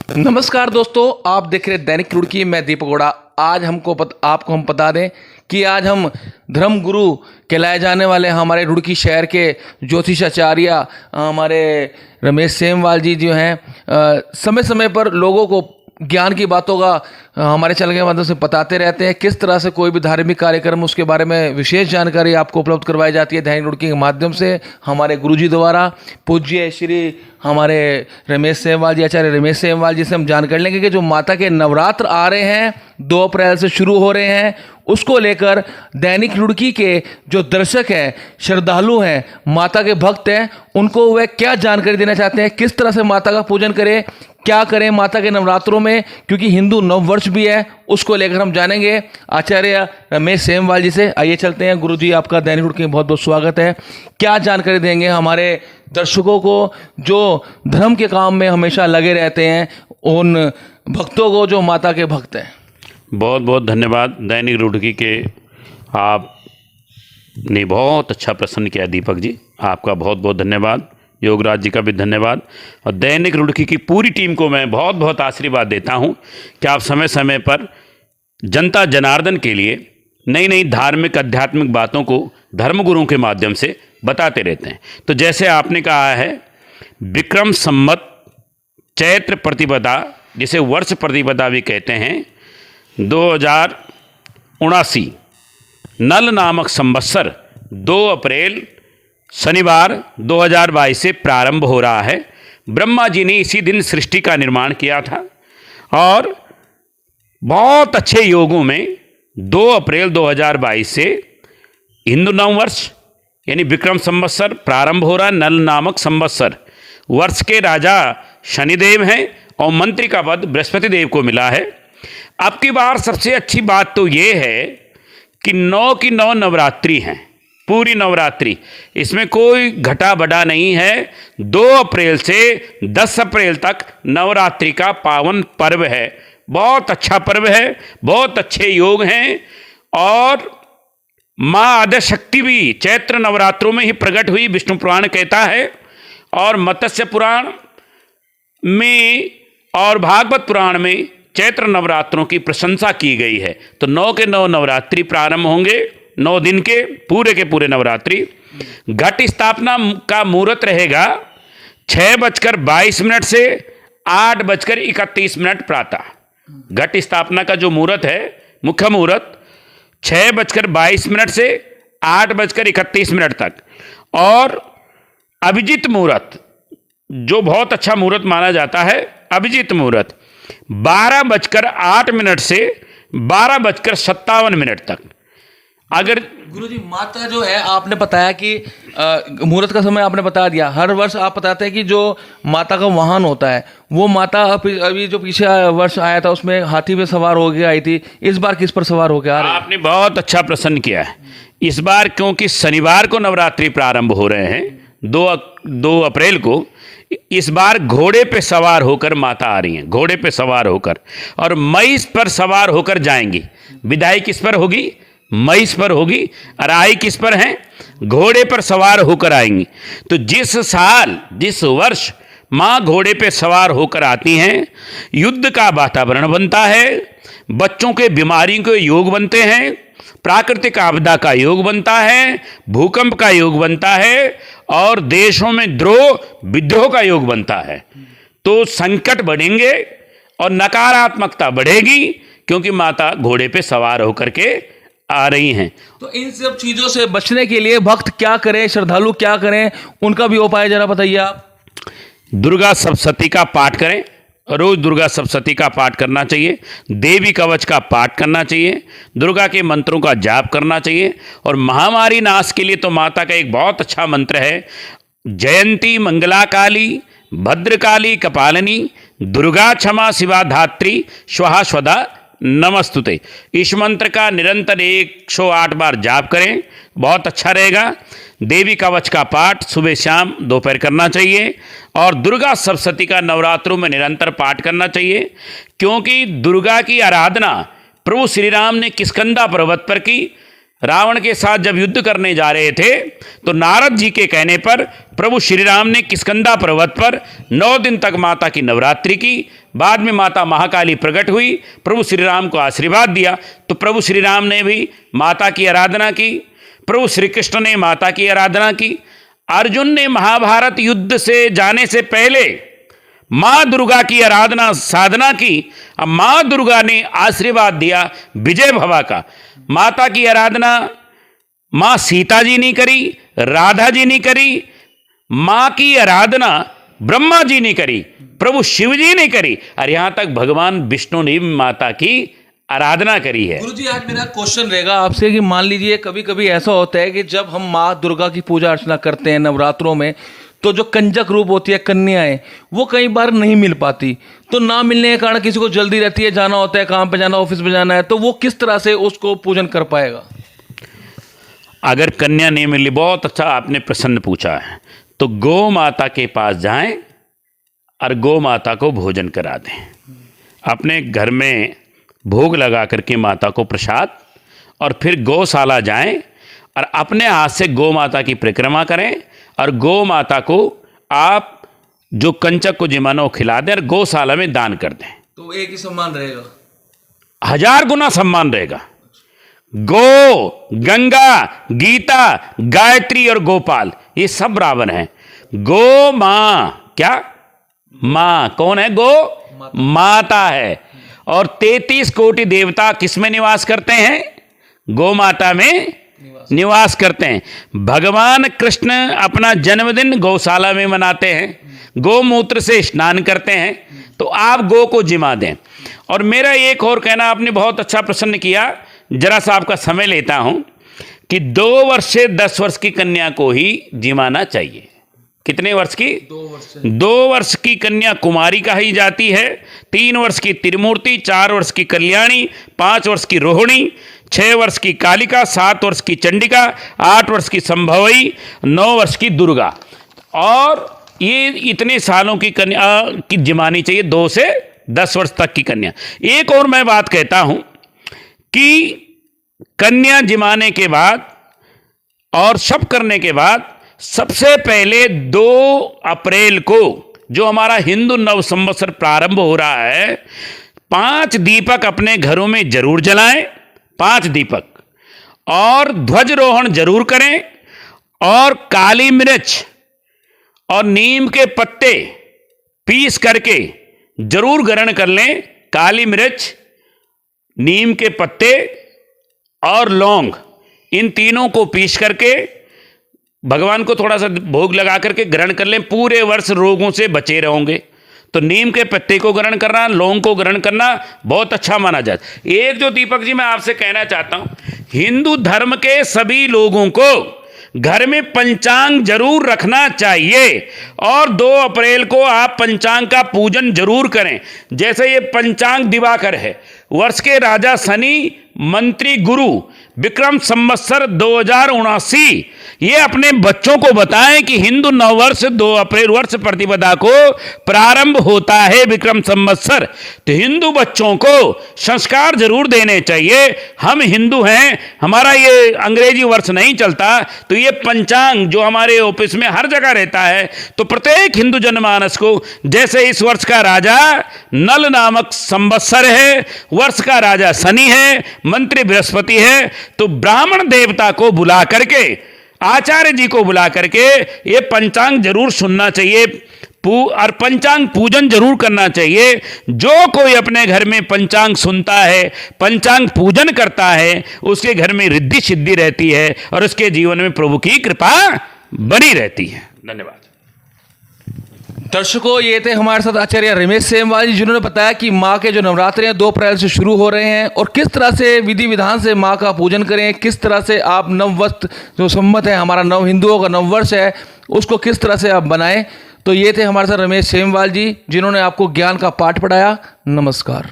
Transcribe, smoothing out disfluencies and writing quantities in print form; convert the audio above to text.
नमस्कार दोस्तों, आप देख रहे दैनिक रुड़की। मैं दीपक गोड़ा। आज आपको हम बता दें कि आज हम धर्म गुरु कहलाए जाने वाले हमारे रुड़की शहर के ज्योतिषाचार्य हमारे रमेश सेमवाल जी जो हैं समय समय पर लोगों को ज्ञान की बातों का हमारे चैनल के माध्यम से बताते रहते हैं। किस तरह से कोई भी धार्मिक कार्यक्रम उसके बारे में विशेष जानकारी आपको उपलब्ध करवाई जाती है दैनिक रुड़की के माध्यम से हमारे गुरुजी द्वारा। पूज्य श्री हमारे रमेश सेमवाल जी, आचार्य रमेश सेमवाल जी से हम जानकारी लेंगे कि जो माता के नवरात्र आ रहे हैं 2 अप्रैल से शुरू हो रहे हैं, उसको लेकर दैनिक रुड़की के जो दर्शक हैं, श्रद्धालु हैं, माता के भक्त हैं, उनको वह क्या जानकारी देना चाहते हैं, किस तरह से माता का पूजन करें, क्या करें माता के नवरात्रों में, क्योंकि हिंदू नववर्ष भी है, उसको लेकर हम जानेंगे आचार्य रमेश सेमवाल जी से। आइए चलते हैं। गुरुजी, आपका दैनिक रुड़की में बहुत बहुत स्वागत है। क्या जानकारी देंगे हमारे दर्शकों को जो धर्म के काम में हमेशा लगे रहते हैं, उन भक्तों को जो माता के भक्त हैं? बहुत बहुत धन्यवाद। दैनिक रुड़की के आपने बहुत अच्छा प्रश्न किया दीपक जी, आपका बहुत बहुत धन्यवाद। योगराज जी का भी धन्यवाद। और दैनिक रुड़की की पूरी टीम को मैं बहुत बहुत आशीर्वाद देता हूं कि आप समय समय पर जनता जनार्दन के लिए नई नई धार्मिक आध्यात्मिक बातों को धर्मगुरुओं के माध्यम से बताते रहते हैं। तो जैसे आपने कहा है, विक्रम संवत चैत्र प्रतिपदा, जिसे वर्ष प्रतिपदा भी कहते हैं, 2079 नल नामक संवत्सर 2 अप्रैल शनिवार 2022 से प्रारंभ हो रहा है। ब्रह्मा जी ने इसी दिन सृष्टि का निर्माण किया था और बहुत अच्छे योगों में 2 अप्रैल 2022 से हिंदू नववर्ष यानी विक्रम संवत्सर प्रारंभ हो रहा है। नल नामक संवत्सर, वर्ष के राजा शनिदेव हैं और मंत्री का पद बृहस्पति देव को मिला है। अब की बार सबसे अच्छी बात तो ये है कि 9 की 9 नवरात्रि हैं, पूरी नवरात्रि, इसमें कोई घटा बढ़ा नहीं है। 2 अप्रैल से 10 अप्रैल तक नवरात्रि का पावन पर्व है। बहुत अच्छा पर्व है, बहुत अच्छे योग हैं और माँ आद्यशक्ति भी चैत्र नवरात्रों में ही प्रकट हुई, विष्णु पुराण कहता है। और मत्स्य पुराण में और भागवत पुराण में चैत्र नवरात्रों की प्रशंसा की गई है। तो 9 के 9 नवरात्रि प्रारंभ होंगे, 9 दिन के पूरे नवरात्रि। घट स्थापना का मुहूर्त रहेगा 6:22 से 8:31 प्रातः। घट स्थापना का जो मुहूर्त है, मुख्य मुहूर्त 6:22 से 8:31 तक। और अभिजीत मुहूर्त, जो बहुत अच्छा मुहूर्त माना जाता है, अभिजीत मुहूर्त 12:08 से 12:57 तक। अगर गुरुजी, माता जो है, आपने बताया कि मुहूर्त का समय आपने बता दिया। हर वर्ष आप बताते हैं कि जो माता का वाहन होता है, वो माता अभी जो पीछे वर्ष आया था उसमें हाथी पे सवार होकर आई थी, इस बार किस पर सवार होकर आ रही है? आपने बहुत अच्छा प्रश्न किया है। इस बार क्योंकि शनिवार को नवरात्रि प्रारंभ हो रहे हैं, 2 अप्रैल को, इस बार घोड़े पे सवार होकर माता आ रही हैं, घोड़े पे सवार होकर, और महिष पर सवार होकर जाएंगी। विदाई किस पर होगी? महिष पर होगी। और आई किस पर हैं? घोड़े पर सवार होकर आएंगी। तो जिस वर्ष माँ घोड़े पे सवार होकर आती हैं, युद्ध का वातावरण बनता है, बच्चों के बीमारियों के योग बनते हैं, प्राकृतिक आपदा का योग बनता है, भूकंप का योग बनता है और देशों में द्रोह विद्रोह का योग बनता है। तो संकट बढ़ेंगे और नकारात्मकता बढ़ेगी, क्योंकि माता घोड़े पे सवार होकर के आ रही हैं। तो इन सब चीजों से बचने के लिए भक्त क्या करें, श्रद्धालु क्या करें, उनका भी उपाय जरा बताइए आप। दुर्गा सप्तशती का पाठ करें, रोज दुर्गा सप्तशती का पाठ करना चाहिए, देवी कवच का पाठ करना चाहिए, दुर्गा के मंत्रों का जाप करना चाहिए। और महामारी नाश के लिए तो माता का एक बहुत अच्छा मंत्र है, जयंती मंगला काली भद्रकाली कपालिनी दुर्गा क्षमा शिवा धात्री स्वाहा स्वधा नमस्तुते। इस मंत्र का निरंतर 108 बार जाप करें, बहुत अच्छा रहेगा। देवी कवच का पाठ सुबह शाम दोपहर करना चाहिए और दुर्गा सप्तशती का नवरात्रों में निरंतर पाठ करना चाहिए, क्योंकि दुर्गा की आराधना प्रभु श्री राम ने किष्किंधा पर्वत पर की, रावण के साथ जब युद्ध करने जा रहे थे तो नारद जी के कहने पर प्रभु श्री राम ने किष्किंधा पर्वत पर 9 दिन तक माता की नवरात्रि की। बाद में माता महाकाली प्रकट हुई, प्रभु श्री राम को आशीर्वाद दिया, तो प्रभु श्री राम ने भी माता की आराधना की, प्रभु श्री कृष्ण ने माता की आराधना की। अर्जुन ने महाभारत युद्ध से जाने से पहले माँ दुर्गा की आराधना साधना की। अब माँ दुर्गा ने आशीर्वाद दिया विजय भवा का। माता की आराधना माँ सीता जी ने करी, राधा जी ने करी, माँ की आराधना ब्रह्मा जी ने करी, प्रभु शिव जी ने करी, और यहाँ तक भगवान विष्णु ने भी माता की आराधना करी है। गुरुजी, आज मेरा क्वेश्चन रहेगा आपसे कि मान लीजिए कभी कभी ऐसा होता है कि जब हम माँ दुर्गा की पूजा अर्चना करते हैं नवरात्रों में, तो जो कंजक रूप होती है कन्याएं, वो कई बार नहीं मिल पाती। तो ना मिलने के कारण किसी को जल्दी रहती है, जाना होता है, काम पे जाना, ऑफिस पे जाना है, तो वो किस तरह से उसको पूजन कर पाएगा? अगर कन्या नहीं मिली, बहुत अच्छा आपने प्रश्न पूछा है, तो गौ माता के पास जाएं और गौ माता को भोजन करा दें। अपने घर में भोग लगा करके माता को प्रसाद, और फिर गौशाला जाएं और अपने हाथ से गौ माता की परिक्रमा करें, और गौ माता को आप जो कंचक को जिमाना वो खिला दें और गौशाला में दान कर दें, तो एक ही सम्मान रहेगा, 1000 गुना सम्मान रहेगा। गो, गंगा, गीता, गायत्री और गोपाल ये सब रावण हैं। गो माँ, क्या माँ कौन है? गो माता है। और 33 कोटि देवता किस में निवास करते हैं? गौ माता में निवास करते हैं। भगवान कृष्ण अपना जन्मदिन गौशाला में मनाते हैं, गौमूत्र से स्नान करते हैं, तो आप गौ को जिमा दें। और मेरा एक और कहना, आपने बहुत अच्छा प्रश्न किया, जरा सा आपका समय लेता हूं कि 2 वर्ष से 10 वर्ष की कन्या को ही जिमाना चाहिए। कितने वर्ष की? 2 वर्ष की कन्या कुमारी कही जाती है, 3 वर्ष की त्रिमूर्ति, 4 वर्ष की कल्याणी, 5 वर्ष की रोहिणी, 6 वर्ष की कालिका, 7 वर्ष की चंडिका, 8 वर्ष की संभवई, 9 वर्ष की दुर्गा। और ये इतने सालों की कन्या की जिमानी चाहिए, 2 से 10 वर्ष तक की कन्या। एक और मैं बात कहता हूं कि कन्या जिमाने के बाद और सब करने के बाद सबसे पहले 2 अप्रैल को जो हमारा हिंदू नव संवत्सर प्रारंभ हो रहा है, 5 दीपक अपने घरों में जरूर जलाएं, 5 दीपक, और ध्वजारोहण जरूर करें, और काली मिर्च और नीम के पत्ते पीस करके जरूर ग्रहण कर लें। काली मिर्च, नीम के पत्ते और लौंग, इन तीनों को पीस करके भगवान को थोड़ा सा भोग लगा करके ग्रहण कर लें। पूरे वर्ष रोगों से बचे रहोगे। तो नीम के पत्ते को ग्रहण करना, लौंग को ग्रहण करना बहुत अच्छा माना जाता है। एक जो दीपक जी मैं आपसे कहना चाहता हूं, हिंदू धर्म के सभी लोगों को घर में पंचांग जरूर रखना चाहिए, और 2 अप्रैल को आप पंचांग का पूजन जरूर करें। जैसे ये पंचांग दिवाकर है, वर्ष के राजा शनि, मंत्री गुरु, विक्रम संवत्सर 2079, ये अपने बच्चों को बताएं कि हिंदू नववर्ष 2 अप्रैल वर्ष प्रतिपदा को प्रारंभ होता है विक्रम संवत्सर। तो हिंदू बच्चों को संस्कार जरूर देने चाहिए। हम हिंदू हैं, हमारा ये अंग्रेजी वर्ष नहीं चलता, तो ये पंचांग जो हमारे ऑफिस में हर जगह रहता है, तो प्रत्येक हिंदू जनमानस को, जैसे इस वर्ष का राजा नल नामक संवत्सर है, वर्ष का राजा शनि है, मंत्री बृहस्पति है, तो ब्राह्मण देवता को बुला करके, आचार्य जी को बुला करके ये पंचांग जरूर सुनना चाहिए और पंचांग पूजन जरूर करना चाहिए। जो कोई अपने घर में पंचांग सुनता है, पंचांग पूजन करता है, उसके घर में रिद्धि सिद्धि रहती है और उसके जीवन में प्रभु की कृपा बनी रहती है। धन्यवाद। दर्शकों, ये थे हमारे साथ आचार्य रमेश सेमवाल जी, जिन्होंने बताया कि माँ के जो नवरात्रे हैं 2 अप्रैल से शुरू हो रहे हैं, और किस तरह से विधि विधान से माँ का पूजन करें, किस तरह से आप नववर्ष जो संवत है, हमारा नव हिंदुओं का नववर्ष है, उसको किस तरह से आप बनाएं। तो ये थे हमारे साथ रमेश सेमवाल जी, जिन्होंने आपको ज्ञान का पाठ पढ़ाया। नमस्कार।